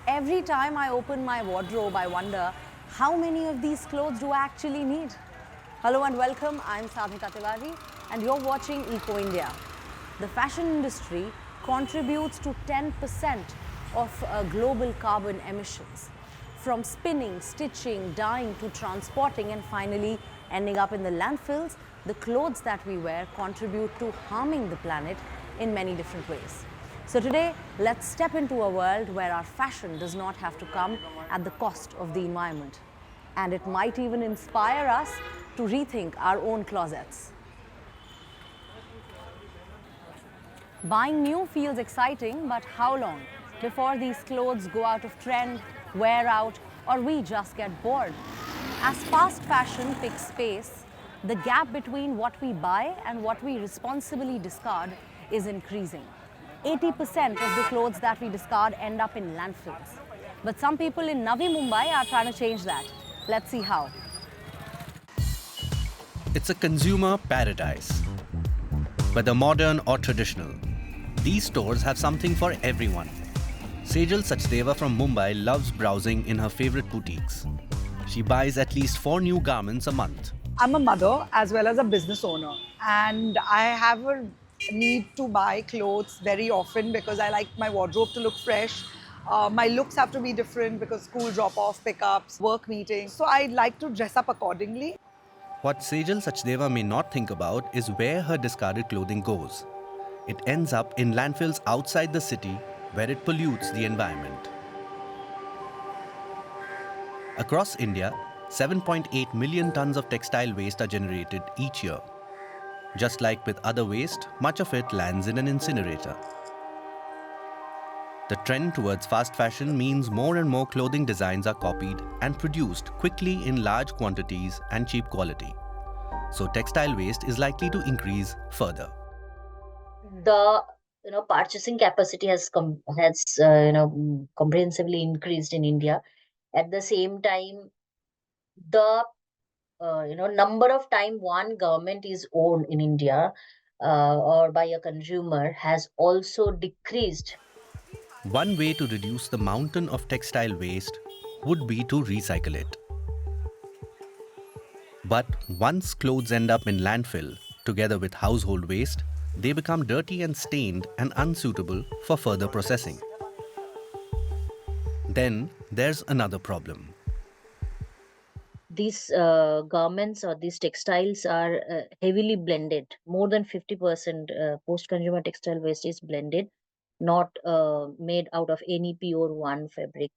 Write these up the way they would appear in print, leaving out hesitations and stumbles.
Every time I open my wardrobe, I wonder how many of these clothes do I actually need? Hello and welcome, I'm Sadhika Tiwari and you're watching Eco India. The fashion industry contributes to 10% of global carbon emissions. From spinning, stitching, dyeing to transporting and finally ending up in the landfills, the clothes that we wear contribute to harming the planet in many different ways. So today, let's step into a world where our fashion does not have to come at the cost of the environment. And it might even inspire us to rethink our own closets. Buying new feels exciting, but how long before these clothes go out of trend, wear out, or we just get bored? As fast fashion picks space, the gap between what we buy and what we responsibly discard is increasing. 80% of the clothes that we discard end up in landfills. But some people in Navi Mumbai are trying to change that. Let's see how. It's a consumer paradise. Whether modern or traditional, these stores have something for everyone. Sejal Sachdeva from Mumbai loves browsing in her favorite boutiques. She buys at least 4 new garments a month. I'm a mother as well as a business owner, and I have a need to buy clothes very often because I like my wardrobe to look fresh. My looks have to be different because school drop-off, pickups, work meetings. So I like to dress up accordingly. What Sejal Sachdeva may not think about is where her discarded clothing goes. It ends up in landfills outside the city where it pollutes the environment. Across India, 7.8 million tons of textile waste are generated each year. Just like with other waste, much of it lands in an incinerator. The trend towards fast fashion means more and more clothing designs are copied and produced quickly in large quantities and cheap quality. So textile waste is likely to increase further. The purchasing capacity has comprehensively increased in India. At the same time, the number of time one garment is owned in India or by a consumer has also decreased. One way to reduce the mountain of textile waste would be to recycle it. But once clothes end up in landfill, together with household waste, they become dirty and stained and unsuitable for further processing. Then there's another problem. These garments or these textiles are heavily blended. More than 50% post-consumer textile waste is blended, not made out of any pure one fabric,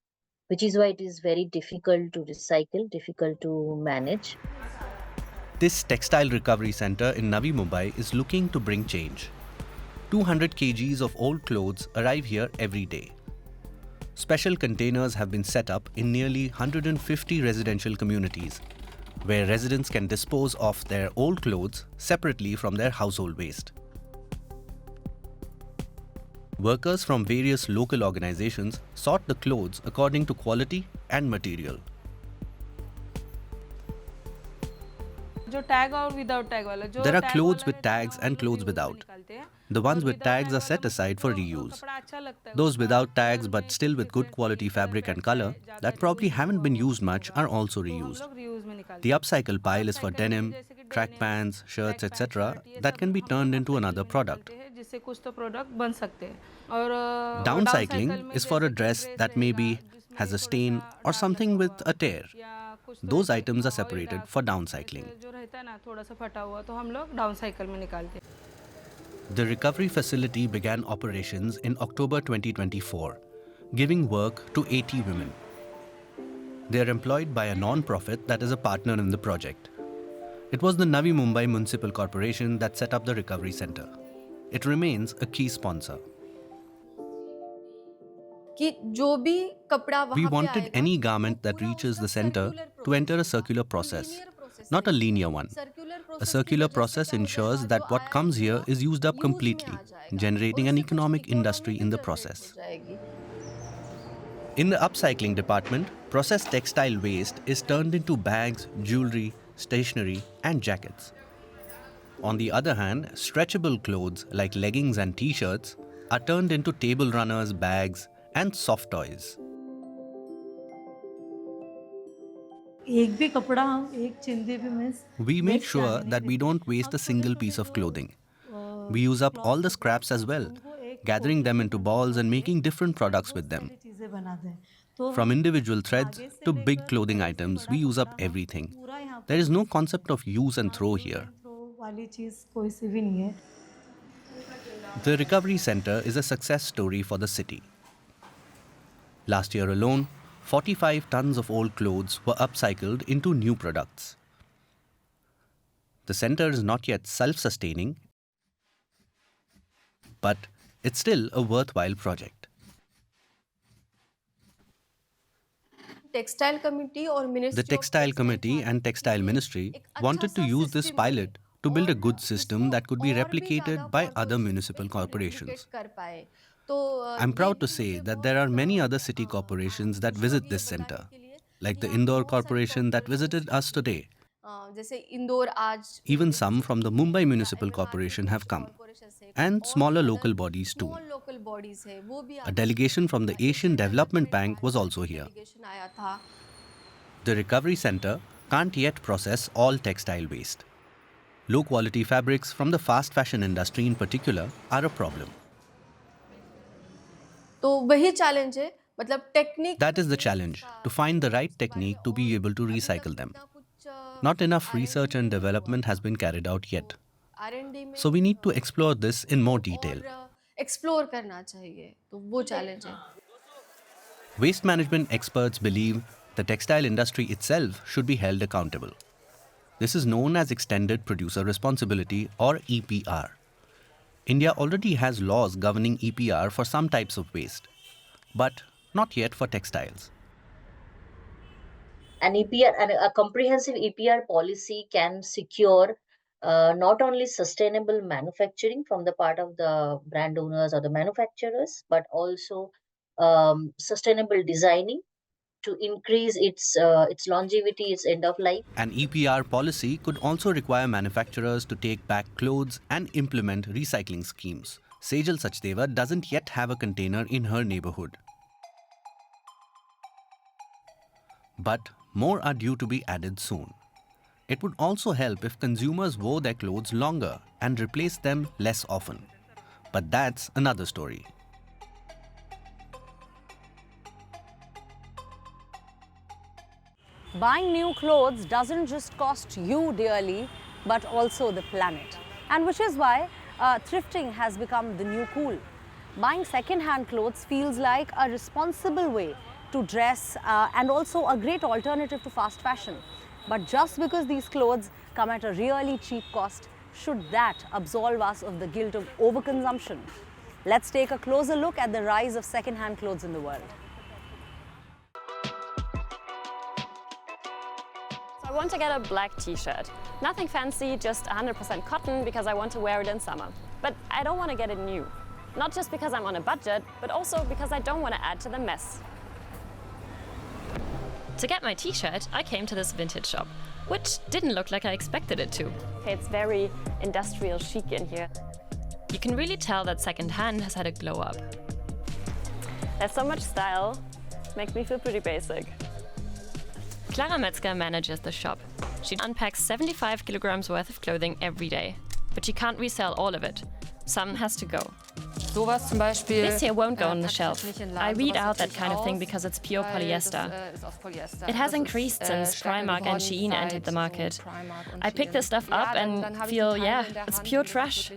which is why it is very difficult to recycle, difficult to manage. This textile recovery center in Navi Mumbai is looking to bring change. 200 kgs of old clothes arrive here every day. Special containers have been set up in nearly 150 residential communities, where residents can dispose of their old clothes separately from their household waste. Workers from various local organizations sort the clothes according to quality and material. There are clothes with tags and clothes without. The ones with tags are set aside for reuse. Those without tags but still with good quality fabric and color that probably haven't been used much are also reused. The upcycle pile is for denim, track pants, shirts, etc. that can be turned into another product. Downcycling is for a dress that maybe has a stain or something with a tear. Those items are separated for downcycling. The recovery facility began operations in October 2024, giving work to 80 women. They are employed by a non-profit that is a partner in the project. It was the Navi Mumbai Municipal Corporation that set up the recovery center. It remains a key sponsor. We wanted any garment that reaches the center to enter a circular process, not a linear one. A circular process ensures that what comes here is used up completely, generating an economic industry in the process. In the upcycling department, processed textile waste is turned into bags, jewelry, stationery, and jackets. On the other hand, stretchable clothes like leggings and t-shirts are turned into table runners, bags, and soft toys. एक भी कपड़ा हम एक चिंदी भी miss We make waste sure जाने नहीं that we देते. don't waste हम a छोटे single छोटे piece of जो clothing. We use up all clothes the होते हैं scraps as well, उनको एक gathering पोटली them में into कंटेन balls and करके making different फिर products वो with them. सारी चीज़ें बनाते हैं. तो From हम individual threads धागे से to big लेकर clothing बड़े से items, बड़ा we use up कपड़ा हम everything. पूरा यहाँ There पर is no यूज़ concept करते of हैं. use and यहाँ throw use here. And throw वाली चीज़ कोई सी भी नहीं है. The recovery center is a success story for the city. Last year alone, 45 tons of old clothes were upcycled into new products. The center is not yet self-sustaining, but it's still a worthwhile project. Textile committee और The ministry of Textile Committee ध्यान and रखती Textile कि Ministry एक अच्छा wanted to सा use this system बने pilot to build a और good system इसको that could be और भी ज़्यादा replicated by other populations municipal में corporations. replicate कर पाए. तो I'm ये proud to भी say मुझे that there are बहुत many other city corporations that खुशी visit होगी ये this center, बताने के लिए like कि the यहाँ Indore बहुत सारी Corporation that corporations visited us हैं. today. जैसे इंदौर आज Even visit some from the करती है, Mumbai या Municipal MMR के Corporation कुछ have come, corporations है, and और smaller भी local other bodies too. small local bodies है, वो भी A आती delegation from the है. Asian Development Bank was का also here. delegation आया था. The recovery center can't yet process all textile waste. Low quality fabrics from the fast fashion industry in particular are a problem. तो वही challenge है, मतलब technique. That is the challenge, to find the right technique to be able to recycle them. Not enough research and development has been carried out yet. So we need to explore this in more detail. Explore करना चाहिए, तो वो challenge है. Waste management experts believe the textile industry itself should be held accountable. This is known as Extended Producer Responsibility, or EPR. India already has laws governing EPR for some types of waste, but not yet for textiles. An EPR and a comprehensive EPR policy can secure not only sustainable manufacturing from the part of the brand owners or the manufacturers, but also sustainable designing to increase its longevity, its end of life. An EPR policy could also require manufacturers to take back clothes and implement recycling schemes. Sejal Sachdeva doesn't yet have a container in her neighborhood. But more are due to be added soon. It would also help if consumers wore their clothes longer and replaced them less often. But that's another story. Buying new clothes doesn't just cost you dearly, but also the planet. And which is why thrifting has become the new cool. Buying second-hand clothes feels like a responsible way to dress and also a great alternative to fast fashion. But just because these clothes come at a really cheap cost, should that absolve us of the guilt of overconsumption? Let's take a closer look at the rise of second-hand clothes in the world. I want to get a black t-shirt. Nothing fancy, just 100% cotton because I want to wear it in summer. But I don't want to get it new. Not just because I'm on a budget, but also because I don't want to add to the mess. To get my t-shirt, I came to this vintage shop, which didn't look like I expected it to. Okay, it's very industrial chic in here. You can really tell that second-hand has had a glow up. There's so much style, makes me feel pretty basic. Clara Metzger manages the shop. She unpacks 75 kilograms worth of clothing every day, but she can't resell all of it. Some has to go. This here won't go on the shelf. I read out that kind of thing because it's pure polyester. It has increased since Primark and Shein entered the market. I pick this stuff up and feel, yeah, it's pure trash.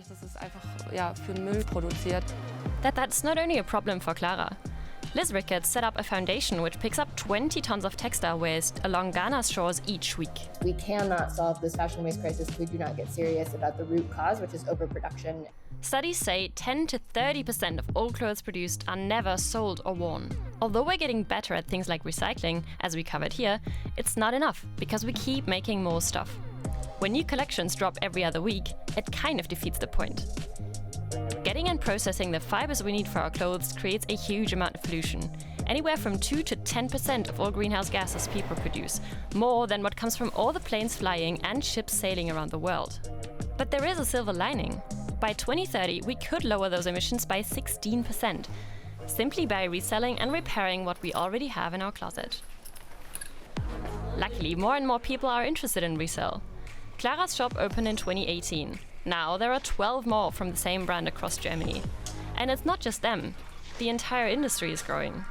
That's not only a problem for Clara. Liz Ricketts set up a foundation which picks up 20 tons of textile waste along Ghana's shores each week. We cannot solve this fashion waste crisis if we do not get serious about the root cause, which is overproduction. Studies say 10 to 30% of all clothes produced are never sold or worn. Although we're getting better at things like recycling, as we covered here, it's not enough because we keep making more stuff. When new collections drop every other week, it kind of defeats the point. Getting and processing the fibers we need for our clothes creates a huge amount of pollution. Anywhere from 2 to 10% of all greenhouse gases people produce, more than what comes from all the planes flying and ships sailing around the world. But there is a silver lining. By 2030, we could lower those emissions by 16%, simply by reselling and repairing what we already have in our closet. Luckily, more and more people are interested in resale. Clara's shop opened in 2018. Now there are 12 more from the same brand across Germany. And it's not just them. The entire industry is growing.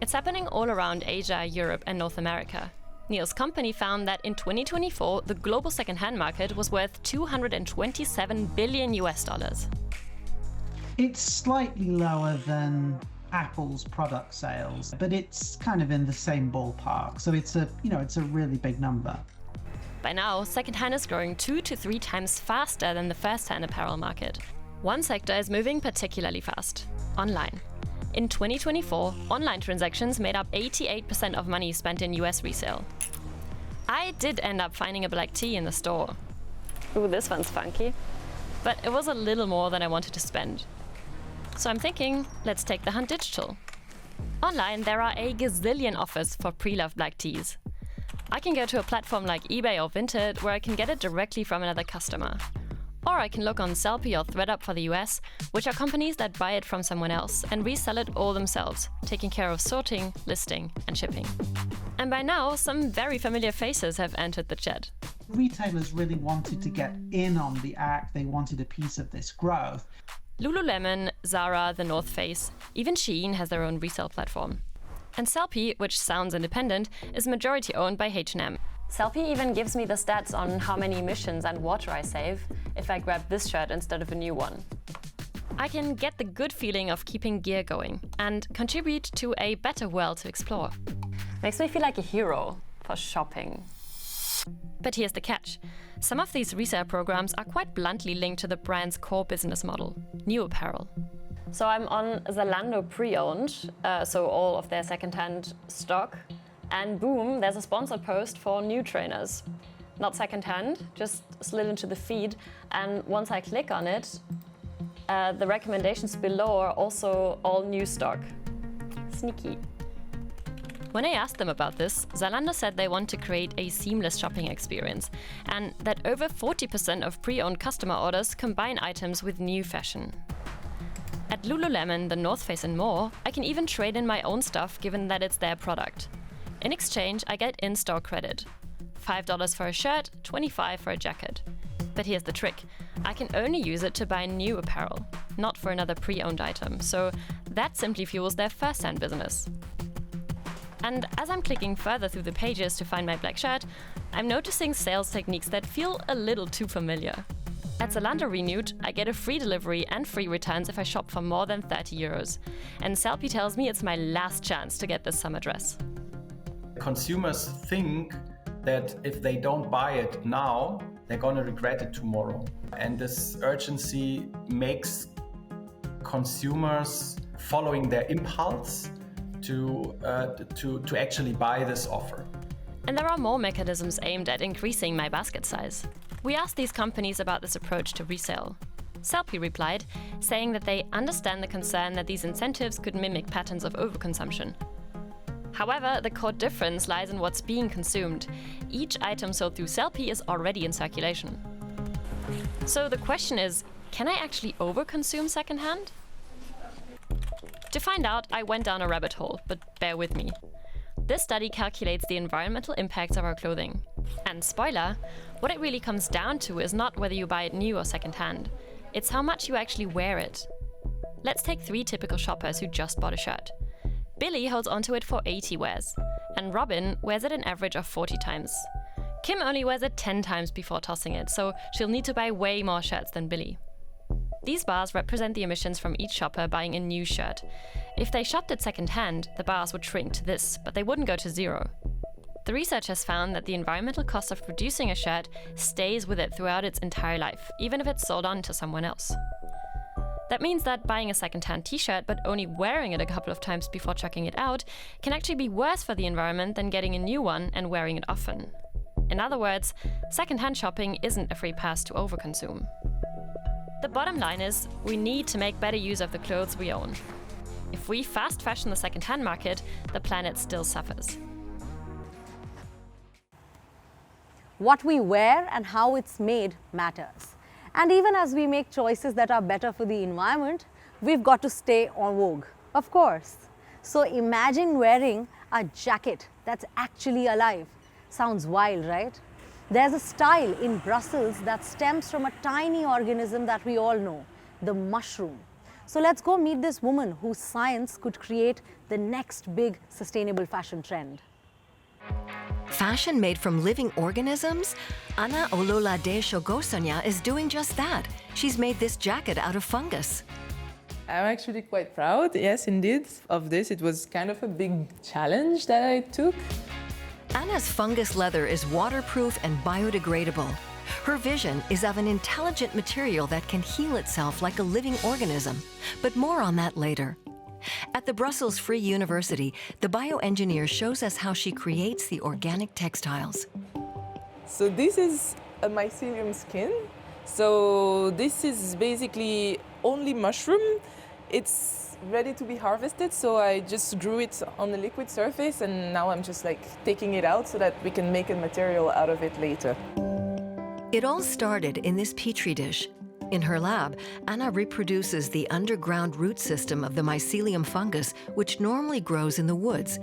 It's happening all around Asia, Europe, and North America. Neil's company found that in 2024, the global second-hand market was worth $227 billion US. It's slightly lower than Apple's product sales, but it's kind of in the same ballpark. So it's a really big number. By now, second-hand is growing 2 to 3 times faster than the first-hand apparel market. One sector is moving particularly fast: online. In 2024, online transactions made up 88% of money spent in US resale. I did end up finding a black tea in the store. Ooh, this one's funky. But it was a little more than I wanted to spend. So I'm thinking, let's take the hunt digital. Online, there are a gazillion offers for pre-loved black teas. I can go to a platform like eBay or Vinted where I can get it directly from another customer. Or I can look on Sellpy or ThreadUp for the US, which are companies that buy it from someone else and resell it all themselves, taking care of sorting, listing, and shipping. And by now, some very familiar faces have entered the chat. Retailers really wanted to get in on the act. They wanted a piece of this growth. Lululemon, Zara, The North Face, even Shein has their own resale platform. And Sellpy, which sounds independent, is majority owned by H&M. Sellpy even gives me the stats on how many emissions and water I save if I grab this shirt instead of a new one. I can get the good feeling of keeping gear going and contribute to a better world to explore. Makes me feel like a hero for shopping. But here's the catch. Some of these resale programs are quite bluntly linked to the brand's core business model, new apparel. So I'm on Zalando pre-owned, so all of their second-hand stock. And boom, there's a sponsored post for new trainers. Not second-hand, just slid into the feed. And once I click on it, the recommendations below are also all new stock. Sneaky. When I asked them about this, Zalando said they want to create a seamless shopping experience and that over 40% of pre-owned customer orders combine items with new fashion. At Lululemon, The North Face and more, I can even trade in my own stuff given that it's their product. In exchange, I get in-store credit. $5 for a shirt, $25 for a jacket. But here's the trick. I can only use it to buy new apparel, not for another pre-owned item, so that simply fuels their first-hand business. And as I'm clicking further through the pages to find my black shirt, I'm noticing sales techniques that feel a little too familiar. At Zalando Renewed, I get a free delivery and free returns if I shop for more than 30 euros. And Sellpy tells me it's my last chance to get this summer dress. Consumers think that if they don't buy it now, they're going to regret it tomorrow. And this urgency makes consumers following their impulse to actually buy this offer. And there are more mechanisms aimed at increasing my basket size. We asked these companies about this approach to resale. Sellpy replied, saying that they understand the concern that these incentives could mimic patterns of overconsumption. However, the core difference lies in what's being consumed. Each item sold through Sellpy is already in circulation. So the question is, can I actually overconsume secondhand? To find out, I went down a rabbit hole, but bear with me. This study calculates the environmental impacts of our clothing. And spoiler, what it really comes down to is not whether you buy it new or secondhand. It's how much you actually wear it. Let's take 3 typical shoppers who just bought a shirt. Billy holds onto it for 80 wears, and Robin wears it an average of 40 times. Kim only wears it 10 times before tossing it, so she'll need to buy way more shirts than Billy. These bars represent the emissions from each shopper buying a new shirt. If they shopped it second-hand, the bars would shrink to this, but they wouldn't go to 0. The research has found that the environmental cost of producing a shirt stays with it throughout its entire life, even if it's sold on to someone else. That means that buying a second-hand t-shirt but only wearing it a couple of times before chucking it out can actually be worse for the environment than getting a new one and wearing it often. In other words, second-hand shopping isn't a free pass to overconsume. The bottom line is, we need to make better use of the clothes we own. If we fast fashion the second-hand market, the planet still suffers. What we wear and how it's made matters. And even as we make choices that are better for the environment, we've got to stay en vogue, of course. So imagine wearing A jacket that's actually alive. Sounds wild, right? There's a style in Brussels that stems from a tiny organism that we all know, the mushroom. So let's go meet this woman whose science could create the next big sustainable fashion trend. Fashion made from living organisms? Ana Ololade Shogosonya is doing just that. She's made this jacket out of fungus. I'm actually quite proud, yes, indeed, of this. It was kind of a big challenge that I took. Anna's fungus leather is waterproof and biodegradable. Her vision is of an intelligent material that can heal itself like a living organism. But more on that later. At the Brussels Free University, the bioengineer shows us how she creates the organic textiles. So this is a mycelium skin. So this is basically only mushroom. It's ready to be harvested, so I just grew it on a liquid surface, and now I'm just like taking it out so that we can make a material out of it later. It all started in this petri dish. In her lab, Anna reproduces the underground root system of the mycelium fungus, which normally grows in the woods.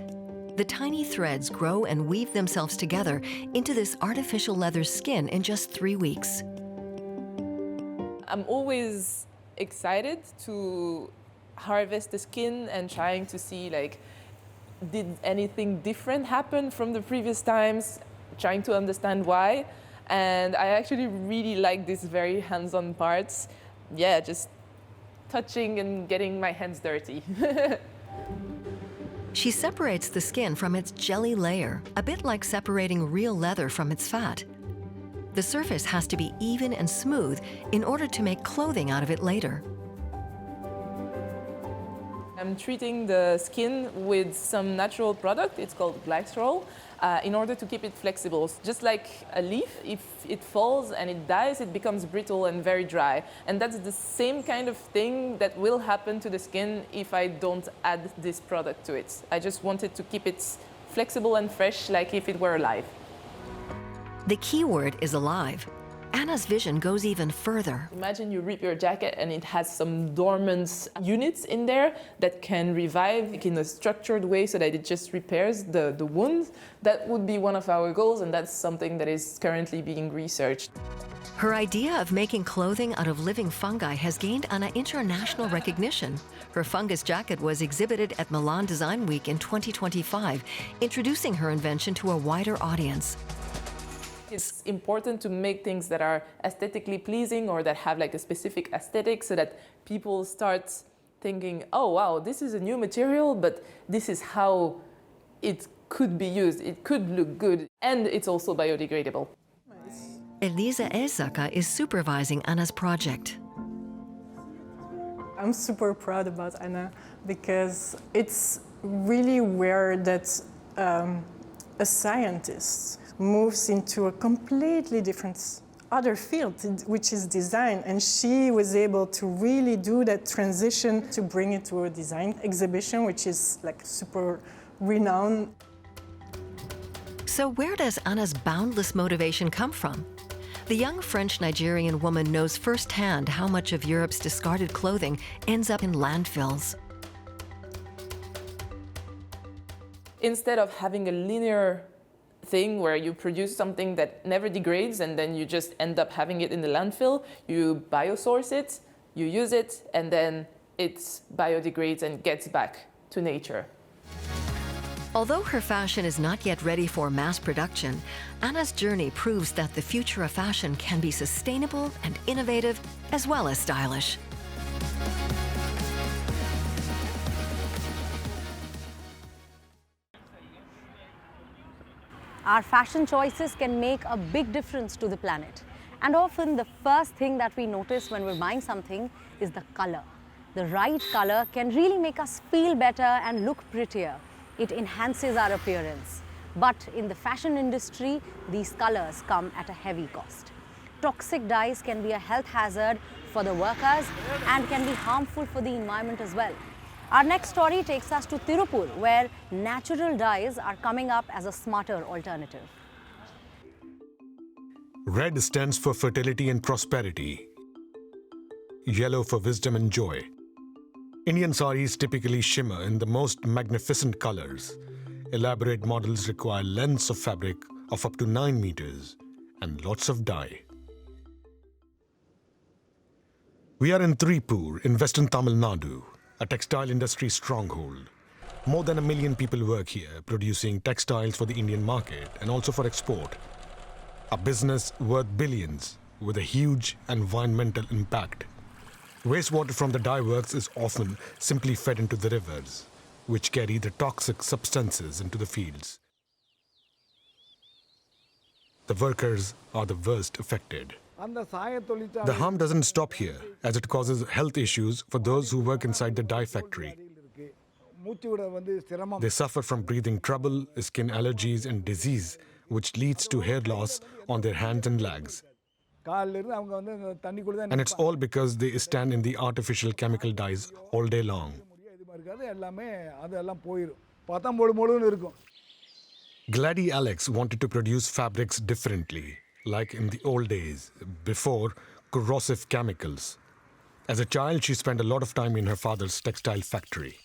The tiny threads grow and weave themselves together into this artificial leather skin in just 3 weeks. I'm always excited to harvest the skin and trying to see, like, did anything different happen from the previous times, trying to understand why. And I actually really like these very hands-on parts. Yeah, just touching and getting my hands dirty. She separates the skin from its jelly layer, a bit like separating real leather from its fat. The surface has to be even and smooth in order to make clothing out of it later. I'm treating the skin with some natural product, it's called glycerol, in order to keep it flexible. Just like a leaf, if it falls and it dies, it becomes brittle and very dry. And that's the same kind of thing that will happen to the skin if I don't add this product to it. I just wanted to keep it flexible and fresh, like if it were alive. The key word is alive. Anna's vision goes even further. Imagine you rip your jacket and it has some dormant units in there that can revive in a structured way so that it just repairs the wound. That would be one of our goals, and that's something that is currently being researched. Her idea of making clothing out of living fungi has gained Anna international recognition. Her fungus jacket was exhibited at Milan Design Week in 2025, introducing her invention to a wider audience. It's important to make things that are aesthetically pleasing or that have like a specific aesthetic so that people start thinking, oh wow, this is a new material, but this is how it could be used. It could look good, and it's also biodegradable. Elisa Elsaka is supervising Anna's project. I'm super proud about Anna because it's really rare that a scientist moves into a completely different other field, which is design. And she was able to really do that transition to bring it to a design exhibition, which is like super renowned. So where does Anna's boundless motivation come from? The young French-Nigerian woman knows firsthand how much of Europe's discarded clothing ends up in landfills. Instead of having a linear thing where you produce something that never degrades and then you just end up having it in the landfill, you biosource it, you use it, and then it biodegrades and gets back to nature. Although her fashion is not yet ready for mass production, Anna's journey proves that the future of fashion can be sustainable and innovative, as well as stylish. Our fashion choices can make a big difference to the planet. And often the first thing that we notice when we're buying something is the color. The right color can really make us feel better and look prettier. It enhances our appearance. But in the fashion industry, these colors come at a heavy cost. Toxic dyes can be a health hazard for the workers and can be harmful for the environment as well. Our next story takes us to Tirupur, where natural dyes are coming up as a smarter alternative. Red stands for fertility and prosperity. Yellow for wisdom and joy. Indian saris typically shimmer in the most magnificent colors. elaborate models require lengths of fabric of up to 9 meters and lots of dye. We are in Tripur in western Tamil Nadu, a textile industry stronghold. More than 1 million people work here, producing textiles for the Indian market and also for export. A business worth billions with a huge environmental impact. Wastewater from the dye works is often simply fed into the rivers, which carry the toxic substances into the fields. The workers are the worst affected. The harm doesn't stop here, as it causes health issues for those who work inside the dye factory. They suffer from breathing trouble, skin allergies, and disease, which leads to hair loss on their hands and legs. And it's all because they stand in the artificial chemical dyes all day long. Gladys Alex wanted to produce fabrics differently, like in the old days, before corrosive chemicals. As a child, she spent a lot of time in her father's textile factory.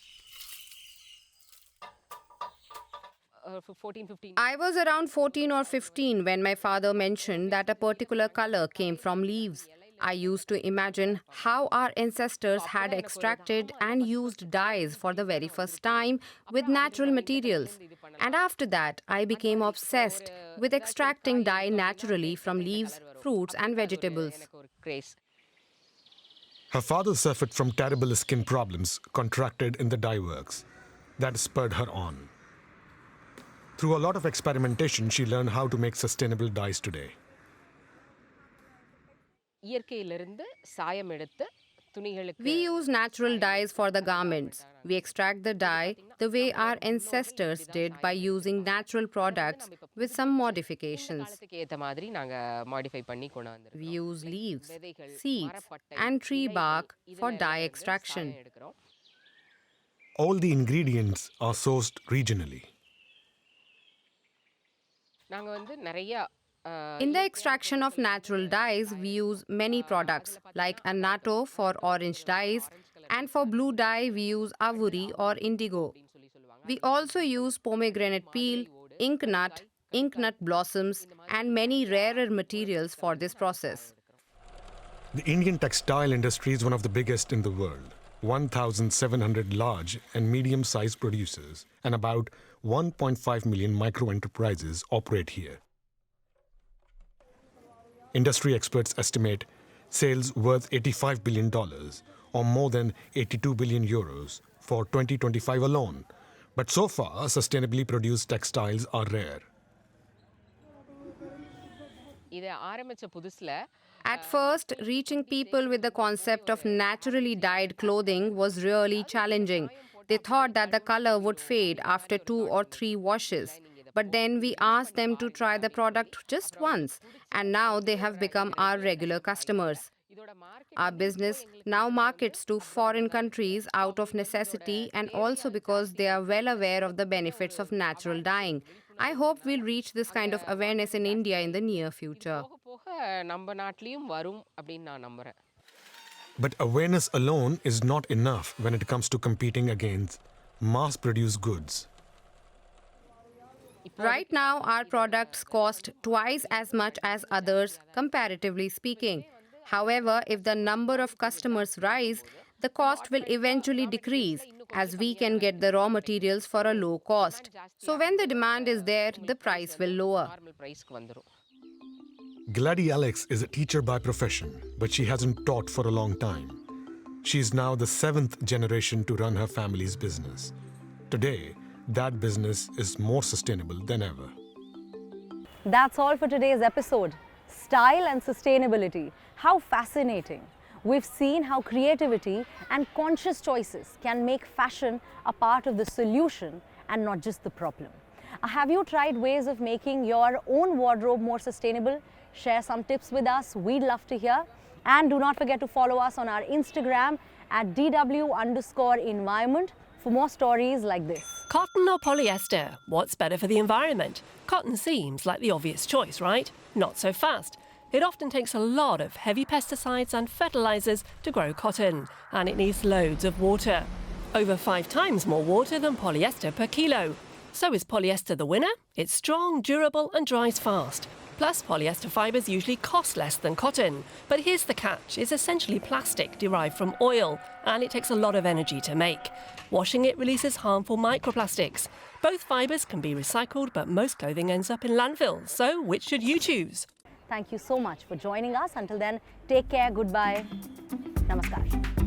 I was around 14 or 15 when my father mentioned that a particular color came from leaves. I used to imagine how our ancestors had extracted and used dyes for the very first time with natural materials. And after that, I became obsessed with extracting dye naturally from leaves, fruits, and vegetables. Her father suffered from terrible skin problems contracted in the dye works. That spurred her on. Through a lot of experimentation, she learned how to make sustainable dyes today. We use natural dyes for the garments. We extract the dye the way our ancestors did by using natural products with some modifications. We use leaves, seeds, and tree bark for dye extraction. All the ingredients are sourced regionally. In the extraction of natural dyes, we use many products like annatto for orange dyes, and for blue dye we use avuri or indigo. We also use pomegranate peel, ink nut blossoms, and many rarer materials for this process. The Indian textile industry is one of the biggest in the world. 1,700 large and medium-sized producers and about 1.5 million micro-enterprises operate here. Industry experts estimate sales worth $85 billion, or more than 82 billion euros, for 2025 alone. But so far, sustainably produced textiles are rare. At first, reaching people with the concept of naturally dyed clothing was really challenging. They thought that the color would fade after 2 or 3 washes. But then we asked them to try the product just once, and now they have become our regular customers. Our business now markets to foreign countries out of necessity and also because they are well aware of the benefits of natural dyeing. I hope we'll reach this kind of awareness in India in the near future. But awareness alone is not enough when it comes to competing against mass-produced goods. Right now, our products cost twice as much as others, comparatively speaking. However, if the number of customers rise, the cost will eventually decrease as we can get the raw materials for a low cost. So when the demand is there, the price will lower. Gladys Alex is a teacher by profession, but she hasn't taught for a long time. She is now the 7th generation to run her family's business. Today, that business is more sustainable than ever. That's all for today's episode. Style and sustainability. How fascinating. We've seen how creativity and conscious choices can make fashion a part of the solution and not just the problem. Have you tried ways of making your own wardrobe more sustainable? Share some tips with us. We'd love to hear. And do not forget to follow us on our Instagram at DW_environment for more stories like this. Cotton or polyester? What's better for the environment? Cotton seems like the obvious choice, right? Not so fast. It often takes a lot of heavy pesticides and fertilizers to grow cotton, and it needs loads of water. Over 5 times more water than polyester per kilo. So is polyester the winner? It's strong, durable and dries fast. Plus, polyester fibres usually cost less than cotton. But here's the catch. It's essentially plastic derived from oil, and it takes a lot of energy to make. Washing it releases harmful microplastics. Both fibres can be recycled, but most clothing ends up in landfills. So which should you choose? Thank you so much for joining us. Until then, take care, goodbye, namaskar.